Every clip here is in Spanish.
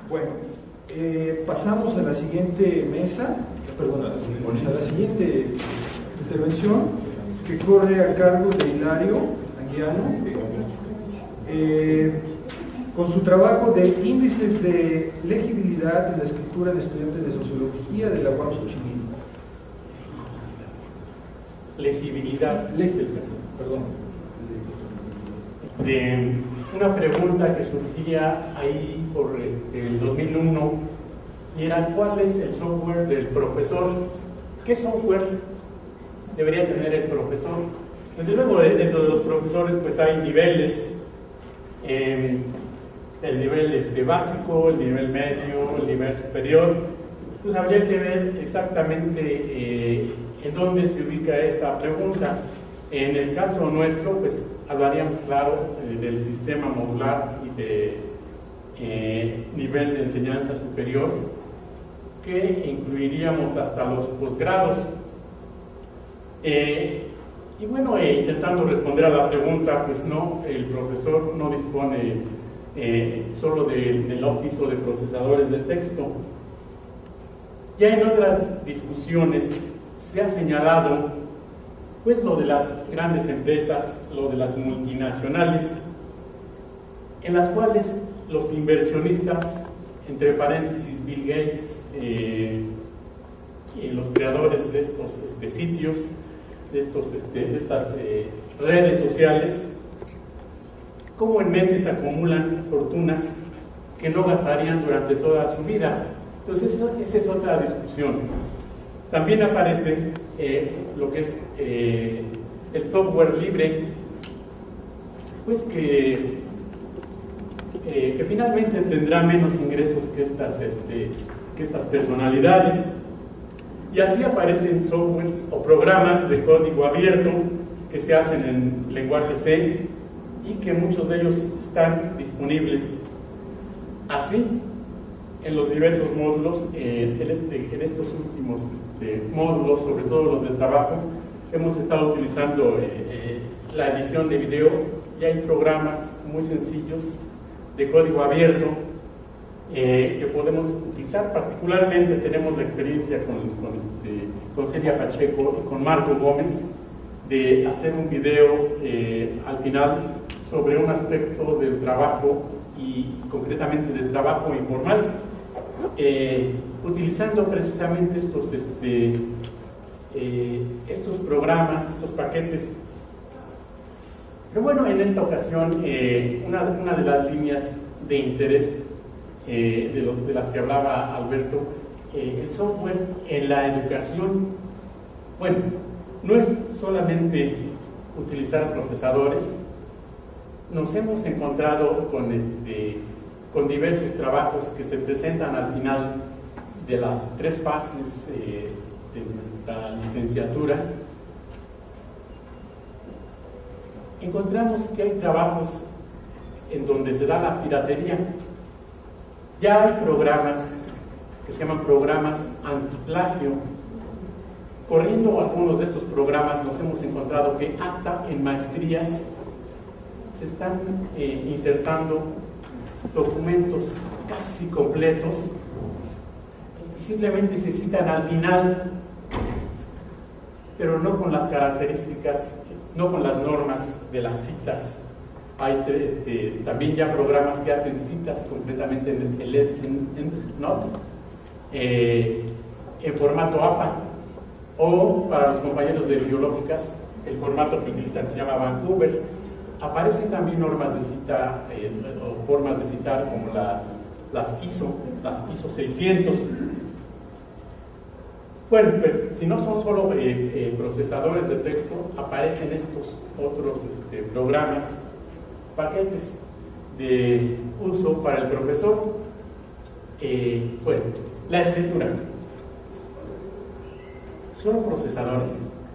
Bueno, pasamos a la siguiente mesa, perdón, a la siguiente intervención, que corre a cargo de Hilario Anguiano, con su trabajo de índices de legibilidad de la escritura de estudiantes de sociología de la UAM Xochimilco. Legibilidad, perdón. De una pregunta que surgía ahí por el 2001, y era: ¿cuál es el software del profesor? ¿Qué software debería tener el profesor? Desde luego, dentro de los profesores pues hay niveles, el nivel básico, el nivel medio, el nivel superior. Pues habría que ver exactamente en dónde se ubica esta pregunta. En el caso nuestro, pues hablaríamos, claro, del sistema modular y de nivel de enseñanza superior, que incluiríamos hasta los posgrados. Y bueno, intentando responder a la pregunta, pues no, el profesor no dispone solo del OPIS o de procesadores de texto. Ya en otras discusiones se ha señalado pues lo de las grandes empresas, lo de las multinacionales, en las cuales los inversionistas, entre paréntesis Bill Gates, y los creadores de estos sitios, de estas redes sociales, como en meses acumulan fortunas que no gastarían durante toda su vida. Entonces esa es otra discusión. También aparece lo que es el software libre, pues que finalmente tendrá menos ingresos que estas personalidades. Y así aparecen softwares o programas de código abierto que se hacen en lenguaje C y que muchos de ellos están disponibles. Así, en los diversos módulos, en estos últimos módulos, sobre todo los del trabajo, hemos estado utilizando la edición de video, y hay programas muy sencillos de código abierto que podemos utilizar. Particularmente tenemos la experiencia con Celia Pacheco y con Marco Gómez de hacer un video al final sobre un aspecto del trabajo, y concretamente del trabajo informal, utilizando precisamente estos programas, estos paquetes. Pero bueno, en esta ocasión una de las líneas de interés de las que hablaba Alberto, el software en la educación. Bueno, no es solamente utilizar procesadores. Nos hemos encontrado con diversos trabajos que se presentan al final de las 3 fases de nuestra licenciatura. Encontramos que hay trabajos en donde se da la piratería. Ya hay programas que se llaman programas antiplagio. Corriendo algunos de estos programas nos hemos encontrado que hasta en maestrías se están insertando documentos casi completos y simplemente se citan al final, pero no con las características, no con las normas de las citas. Hay también ya programas que hacen citas completamente en EndNote, en formato APA, o para los compañeros de biológicas, el formato que utilizan se llama Vancouver. Aparecen también normas de cita o formas de citar como las ISO 600. Bueno, pues si no son solo procesadores de texto, aparecen estos otros programas, paquetes de uso para el profesor. Bueno, la escritura. ¿Son procesadores?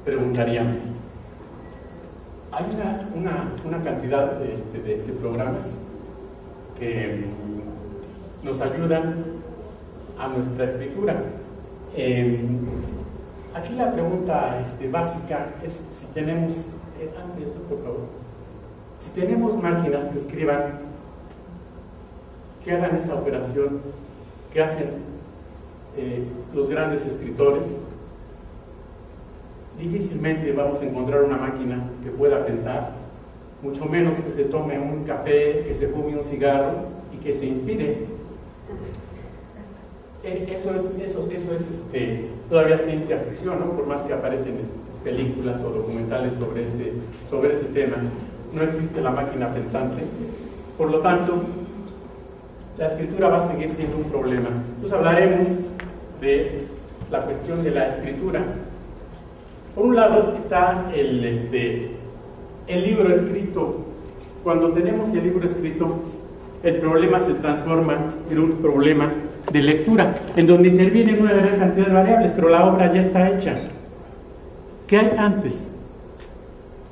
Preguntaríamos. Hay una cantidad de programas que nos ayudan a nuestra escritura. Aquí la pregunta básica es si tenemos, por favor, si tenemos máquinas que escriban que hagan esa operación que hacen los grandes escritores. Difícilmente vamos a encontrar una máquina que pueda pensar, mucho menos que se tome un café, que se fume un cigarro y que se inspire. Eso es todavía ciencia ficción, ¿no? Por más que aparecen películas o documentales sobre ese tema, no existe la máquina pensante. Por lo tanto, la escritura va a seguir siendo un problema. Entonces hablaremos de la cuestión de la escritura. Por un lado está el libro escrito. Cuando tenemos el libro escrito, el problema se transforma en un problema de lectura, en donde intervienen una gran cantidad de variables, pero la obra ya está hecha. ¿Qué hay antes?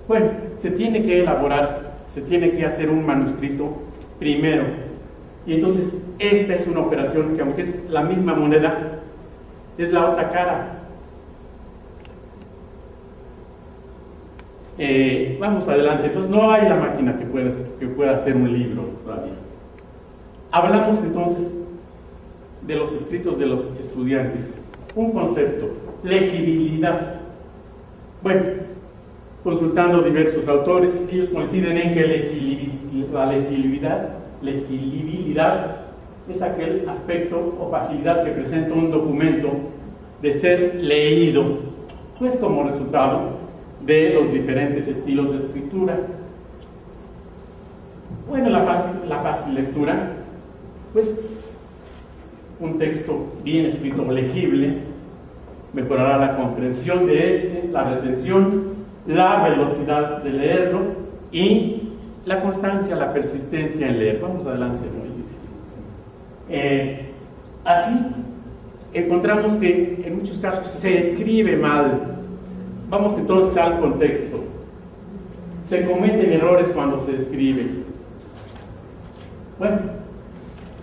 Bueno, se tiene que elaborar, se tiene que hacer un manuscrito primero. Y entonces esta es una operación que, aunque es la misma moneda, es la otra cara. Vamos adelante. Entonces no hay la máquina que pueda hacer un libro todavía. Hablamos entonces de los escritos de los estudiantes. Un concepto, legibilidad. Bueno, consultando diversos autores, ellos coinciden en que la legibilidad es aquel aspecto o facilidad que presenta un documento de ser leído, pues como resultado de los diferentes estilos de escritura. Bueno, la fácil lectura, pues un texto bien escrito, legible, mejorará la comprensión de la retención, la velocidad de leerlo y la constancia, la persistencia en leer. Vamos adelante, Moisés. Así, encontramos que en muchos casos se escribe mal. Vamos entonces al contexto. Se cometen errores cuando se escribe. Bueno,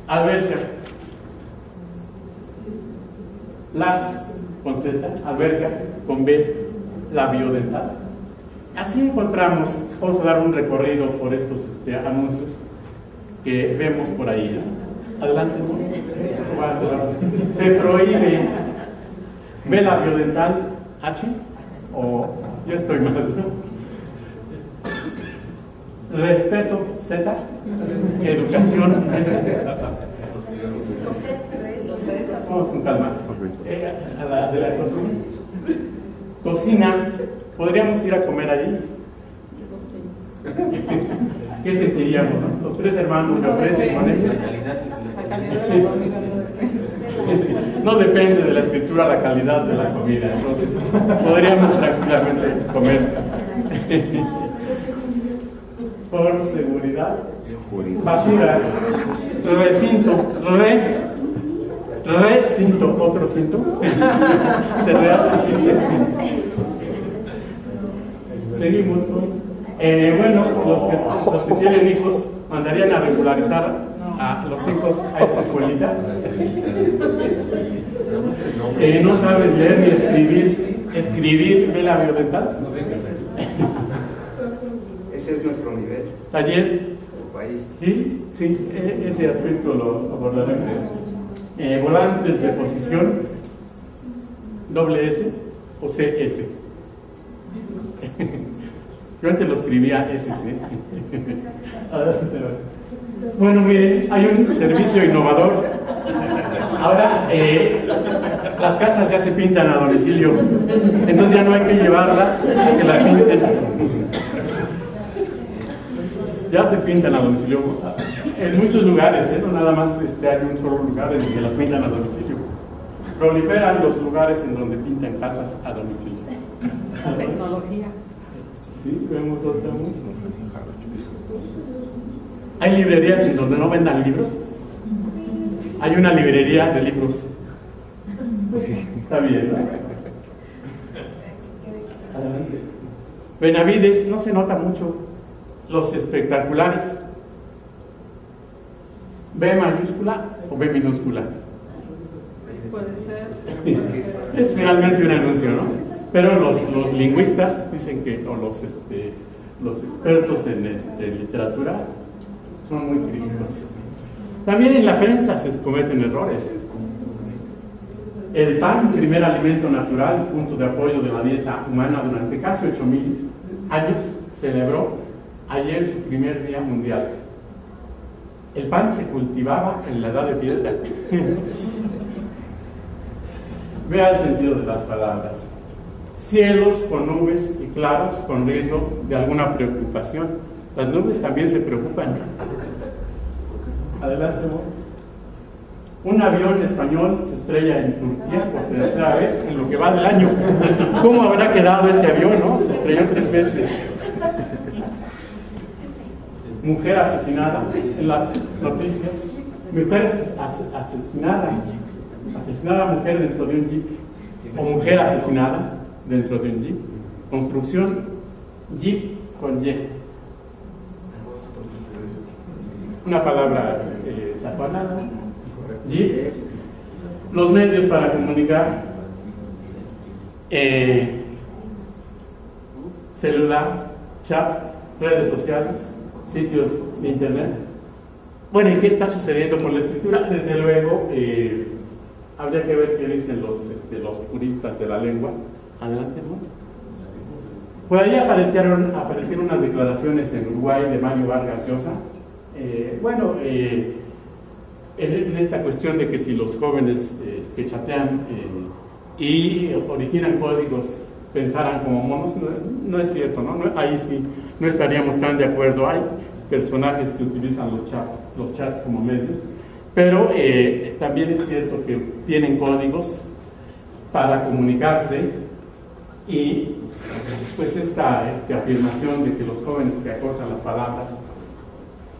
alberca. Las con Z, alberca con B, labiodental. Así encontramos, vamos a dar un recorrido por estos anuncios que vemos por ahí, ¿no? Adelante, ¿no? Se prohíbe B labiodental H, o yo estoy mal, ¿no? Respeto Z, educación S. Vamos con calma. A la de la cocina. Cocina, ¿podríamos ir a comer allí? ¿Qué sentiríamos? ¿No? Los tres hermanos me ofrecen con ese. No depende de la escritura la calidad de la comida, entonces podríamos tranquilamente comer. Por seguridad. Basuras, recinto, recinto, otro cinto. Se rehace. Seguimos, pues. Bueno, los que tienen hijos mandarían a regularizar a los hijos a esta escuelita. No saben leer ni escribir ve la biodental. Ese es nuestro nivel. Taller. País. Sí, ese aspecto lo abordaremos. Volantes de posición, doble S o CS. Yo antes lo escribía SS. Bueno, miren, hay un servicio innovador. Ahora las casas ya se pintan a domicilio, entonces ya no hay que llevarlas, que la pinten. Ya se pintan a domicilio. En muchos lugares, no nada más hay un solo lugar en donde las pintan a domicilio. Proliferan los lugares en donde pintan casas a domicilio. Tecnología. Sí, vemos otra. ¿Hay librerías en donde no vendan libros? Hay una librería de libros. Está bien, ¿no? Adelante. Benavides, no se nota mucho. Los espectaculares. ¿B mayúscula o B minúscula? Puede ser. Es finalmente un anuncio, ¿no? Pero los lingüistas dicen que, o los expertos en literatura, son muy críticos. También en la prensa se cometen errores. El pan, primer alimento natural, punto de apoyo de la dieta humana durante casi 8.000 años, celebró ayer su primer día mundial. El pan se cultivaba en la edad de piedra. Vea el sentido de las palabras. Cielos con nubes y claros con riesgo de alguna preocupación. Las nubes también se preocupan. Adelante, amor. Un avión español se estrella en Turquía por tercera vez en lo que va del año. ¿Cómo habrá quedado ese avión, no? Se estrelló 3 veces. Mujer asesinada en las noticias. Mujer asesinada. Asesinada mujer dentro de un jeep. O mujer asesinada dentro de un jeep. Construcción jeep con Y. Una palabra safanada. Jeep. Los medios para comunicar. Celular, chat, redes sociales, sitios de internet. Bueno, ¿y qué está sucediendo con la escritura? Desde luego, habría que ver qué dicen los puristas de la lengua. Adelante, ¿no? Por ahí aparecieron unas declaraciones en Uruguay de Mario Vargas Llosa. En esta cuestión de que si los jóvenes que chatean y originan códigos pensaran como monos, no es cierto, ¿no? Ahí sí no estaríamos tan de acuerdo. Hay personajes que utilizan los chats como medios, pero también es cierto que tienen códigos para comunicarse y pues esta afirmación de que los jóvenes que acortan las palabras,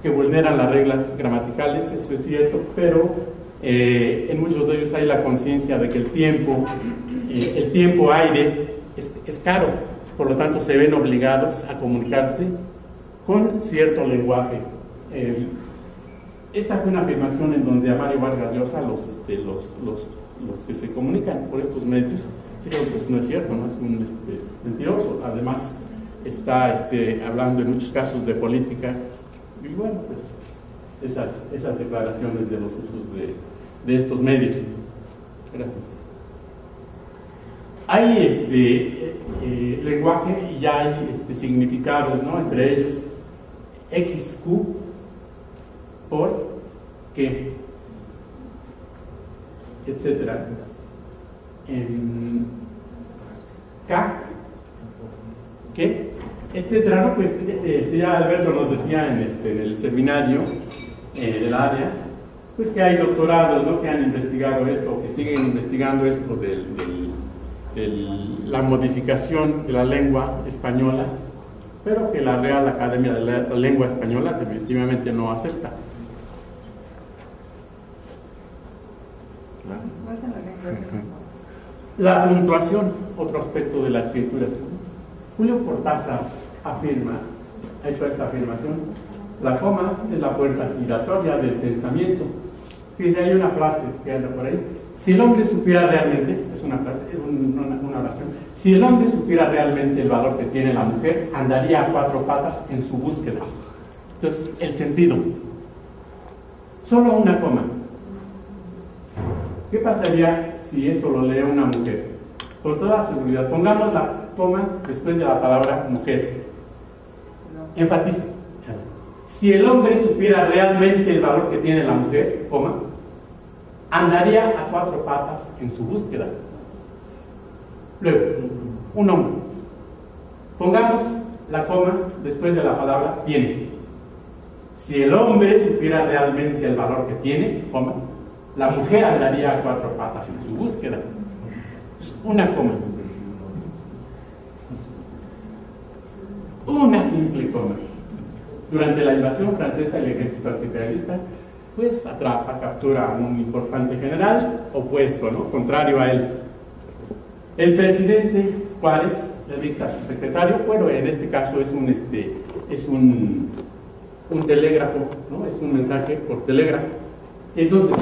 que vulneran las reglas gramaticales, eso es cierto, pero en muchos de ellos hay la conciencia de que el tiempo aire es caro, por lo tanto se ven obligados a comunicarse con cierto lenguaje. Esta fue una afirmación en donde a Mario Vargas Llosa, los que se comunican por estos medios, creo que no es cierto, no es un mentiroso. Además está hablando en muchos casos de política. Y bueno, pues esas declaraciones de los usos de estos medios. Gracias. Hay lenguaje y ya hay significados, ¿no? Entre ellos XQ por qué, etcétera. K, qué, etcétera, ¿no? Pues ya Alberto nos decía en el seminario del área, pues que hay doctorados, ¿no? Que han investigado esto, o que siguen investigando esto de la modificación de la lengua española, pero que la Real Academia de la Lengua Española definitivamente no acepta. La puntuación, otro aspecto de la escritura. Julio Cortázar ha hecho esta afirmación: la coma es la puerta giratoria del pensamiento. Fíjense, hay una frase que anda por ahí: si el hombre supiera realmente, esta es una frase, una oración, si el hombre supiera realmente el valor que tiene la mujer, andaría a 4 patas en su búsqueda. Entonces, el sentido, solo una coma. ¿Qué pasaría si esto lo lee una mujer? Con toda seguridad, pongamos la coma después de la palabra mujer. Enfatizo. Si el hombre supiera realmente el valor que tiene la mujer, coma, andaría a 4 patas en su búsqueda. Luego, un hombre. Pongamos la coma después de la palabra tiene. Si el hombre supiera realmente el valor que tiene, coma, la mujer andaría a 4 patas en su búsqueda. Una coma. Una simple coma. Durante la invasión francesa, el ejército antiimperialista pues atrapa, captura a un importante general opuesto, ¿no? Contrario a él. El presidente Juárez le dicta a su secretario, bueno, en este caso es un telégrafo, ¿no? Es un mensaje por telégrafo. Entonces,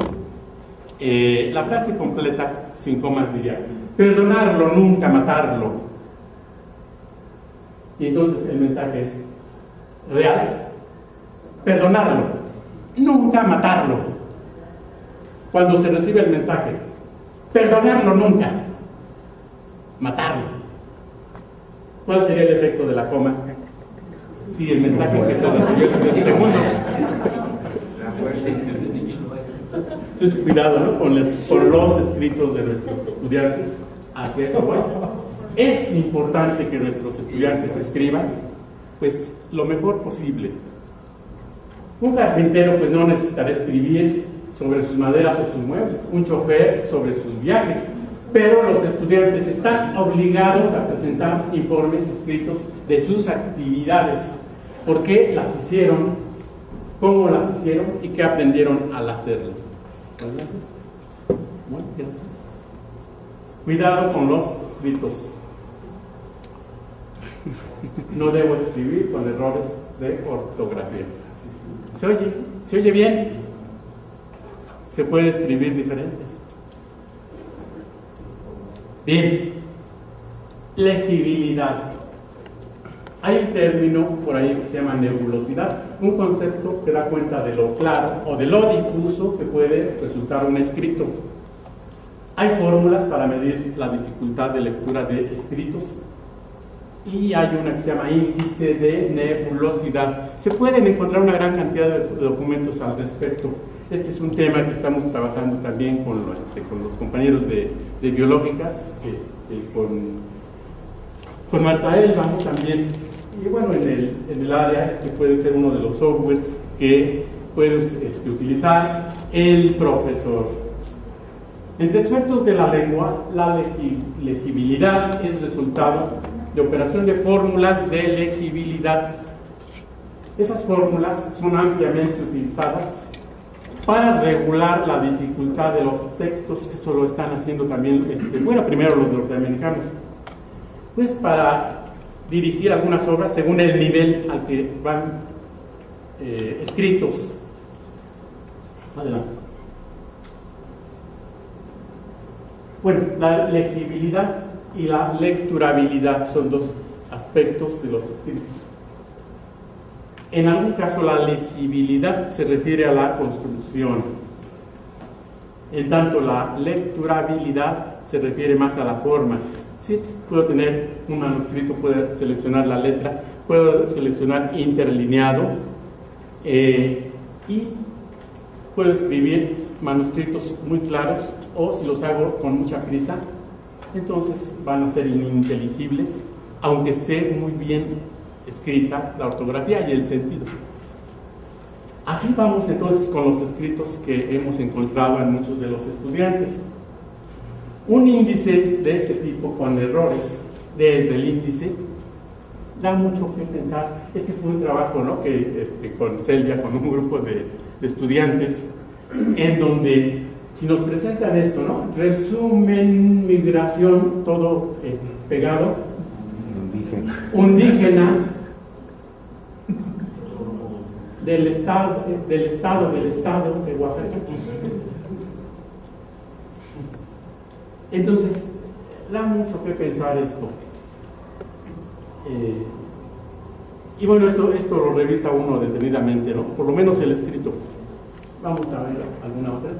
la frase completa, sin comas, diría: perdonarlo, nunca matarlo. Y entonces el mensaje es real: perdonarlo, nunca matarlo. cuando se recibe el mensaje. Perdonarlo nunca, matarlo. ¿Cuál sería el efecto de la coma? Si el mensaje que se recibió es el segundo. Entonces, cuidado, ¿no? con los escritos de nuestros estudiantes. Hacia eso voy. Es importante que nuestros estudiantes escriban, pues, lo mejor posible. Un carpintero, pues, no necesitará escribir sobre sus maderas o sus muebles. Un chofer sobre sus viajes. Pero los estudiantes están obligados a presentar informes escritos de sus actividades. ¿Por qué las hicieron? ¿Cómo las hicieron? ¿Y qué aprendieron al hacerlas? Bueno, gracias. Cuidado con los escritos. No debo escribir con errores de ortografía. ¿Se oye bien? ¿Se puede escribir diferente? Bien. Legibilidad. Hay un término por ahí que se llama nebulosidad, un concepto que da cuenta de lo claro o de lo difuso que puede resultar un escrito. Hay fórmulas para medir la dificultad de lectura de escritos y hay una que se llama índice de nebulosidad. Se pueden encontrar una gran cantidad de documentos al respecto. Este es un tema que estamos trabajando también con los compañeros de biológicas, con Marta Elba, ¿no? También. Y bueno, en el área puede ser uno de los softwares que puede utilizar el profesor. Entre aspectos de la lengua, la legibilidad es resultado de operación de fórmulas de legibilidad. Esas fórmulas son ampliamente utilizadas para regular la dificultad de los textos. Esto lo están haciendo también, primero los norteamericanos, pues para dirigir algunas obras según el nivel al que van escritos. Adelante. Bueno, la legibilidad y la lecturabilidad son dos aspectos de los escritos. En algún caso, la legibilidad se refiere a la construcción. En tanto, la lecturabilidad se refiere más a la forma. Sí, puedo tener un manuscrito, puedo seleccionar la letra, puedo seleccionar interlineado y puedo escribir manuscritos muy claros, o si los hago con mucha prisa, entonces van a ser ininteligibles, aunque esté muy bien escrita la ortografía y el sentido. Así vamos entonces con los escritos que hemos encontrado en muchos de los estudiantes. Un índice de este tipo con errores desde el índice da mucho que pensar. Este fue un trabajo, ¿no?, que con Selvia, con un grupo de estudiantes, en donde si nos presentan esto, ¿no?, resumen, migración, todo pegado, indígena del estado de Oaxaca. Entonces, da mucho que pensar esto. Y bueno, esto lo revisa uno detenidamente, ¿no? Por lo menos el escrito. Vamos a ver alguna otra.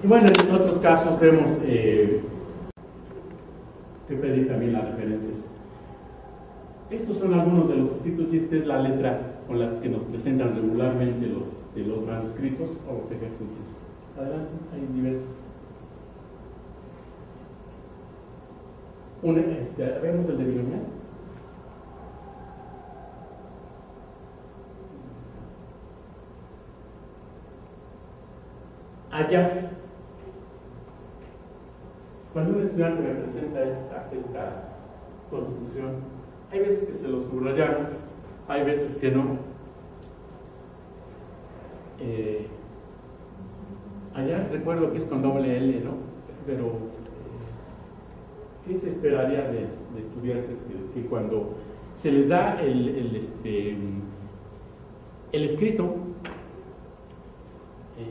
Y bueno, en otros casos vemos que pedí también las referencias. Estos son algunos de los escritos y esta es la letra con las que nos presentan regularmente los manuscritos o los ejercicios. Adelante, hay diversos. Vemos el de binomial. Allá, cuando un estudiante me presenta esta construcción, hay veces que se lo subrayamos, hay veces que no. Allá recuerdo que es con doble L, ¿no? Pero ¿qué se esperaría de estudiantes que cuando se les da el escrito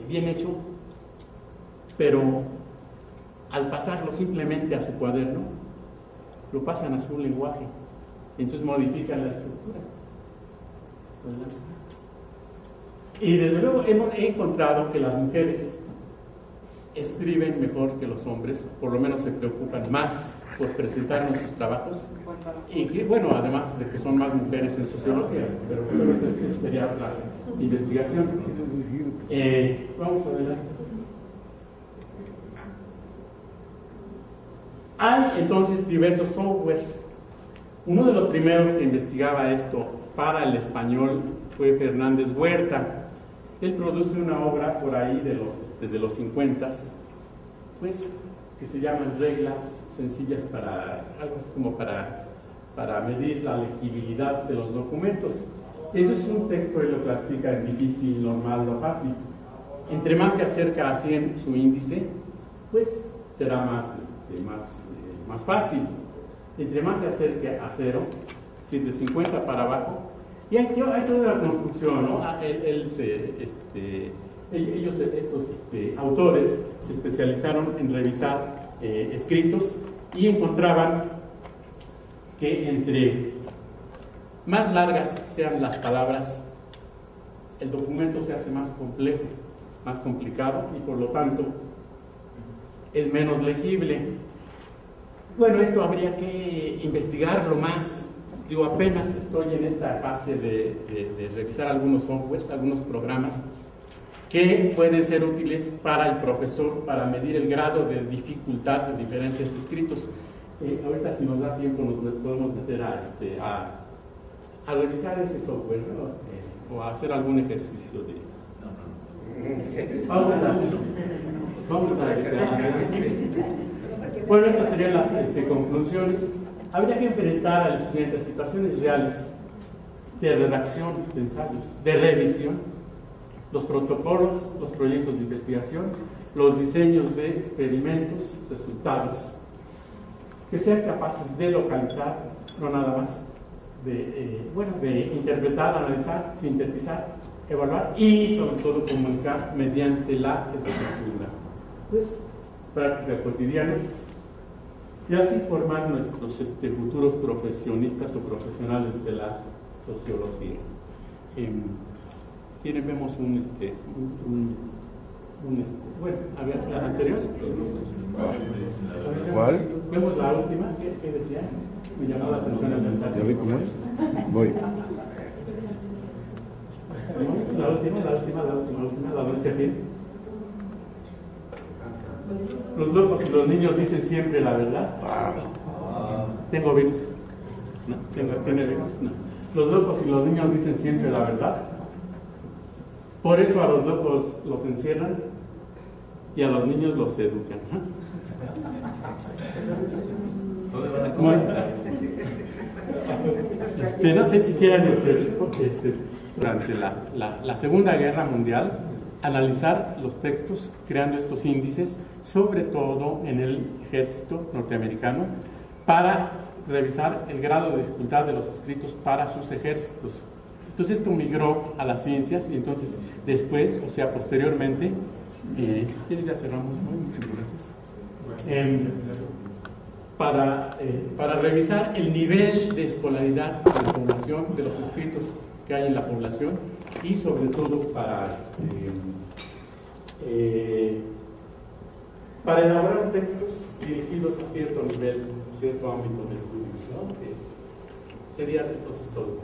bien hecho, pero al pasarlo simplemente a su cuaderno, lo pasan a su lenguaje, entonces modifican la estructura? Y desde luego he encontrado que las mujeres escriben mejor que los hombres, por lo menos se preocupan más por presentarnos sus trabajos, y que, bueno, además de que son más mujeres en sociología, pero esa sería la investigación. Vamos a ver. Hay entonces diversos softwares. Uno de los primeros que investigaba esto para el español fue Fernández Huerta. Él produce una obra por ahí de los 50s, pues, que se llaman Reglas Sencillas para algo así como para medir la legibilidad de los documentos. Esto es un texto, él lo clasifica en difícil, normal o fácil. Entre más se acerca a 100 su índice, pues será más fácil. Entre más se acerque a 0, si de 50 para abajo, y hay toda la construcción, ¿no? Estos autores se especializaron en revisar escritos y encontraban que entre más largas sean las palabras, el documento se hace más complejo, más complicado, y por lo tanto es menos legible. Bueno, esto habría que investigarlo más. Digo, apenas estoy en esta fase de revisar algunos softwares, algunos programas que pueden ser útiles para el profesor para medir el grado de dificultad de diferentes escritos. Ahorita, si nos da tiempo, nos podemos meter a revisar ese software, ¿no? O a hacer algún ejercicio de... Vamos a bueno, estas serían las conclusiones. Habría que enfrentar al estudiante a situaciones reales de redacción de ensayos, de revisión, los protocolos, los proyectos de investigación, los diseños de experimentos, resultados, que sean capaces de localizar, no nada más, de interpretar, analizar, sintetizar, evaluar y sobre todo comunicar mediante la escritura. Pues, práctica cotidiana, y así formar nuestros futuros profesionistas o profesionales de la sociología. Vemos bueno, a ver, la anterior. ¿Cuál? Vemos la última, ¿qué decía? Me llamó la atención el mensaje. ¿Ya vi cómo es? Voy. La última, la donde se pide. Los locos y los niños dicen siempre la verdad. Tengo virus. ¿No? ¿Tiene virus? No. Los locos y los niños dicen siempre la verdad. Por eso a los locos los encierran y a los niños los educan. Bueno, no sé si quieran durante la Segunda Guerra Mundial analizar los textos creando estos índices, sobre todo en el ejército norteamericano, para revisar el grado de dificultad de los escritos para sus ejércitos. Entonces esto migró a las ciencias y entonces después, o sea, posteriormente, si quieres ya cerramos, muchas gracias, para revisar el nivel de escolaridad de la población, de los escritos que hay en la población, y sobre todo para elaborar textos dirigidos a cierto nivel, a cierto ámbito de estudio, ¿no? Que sería entonces todo.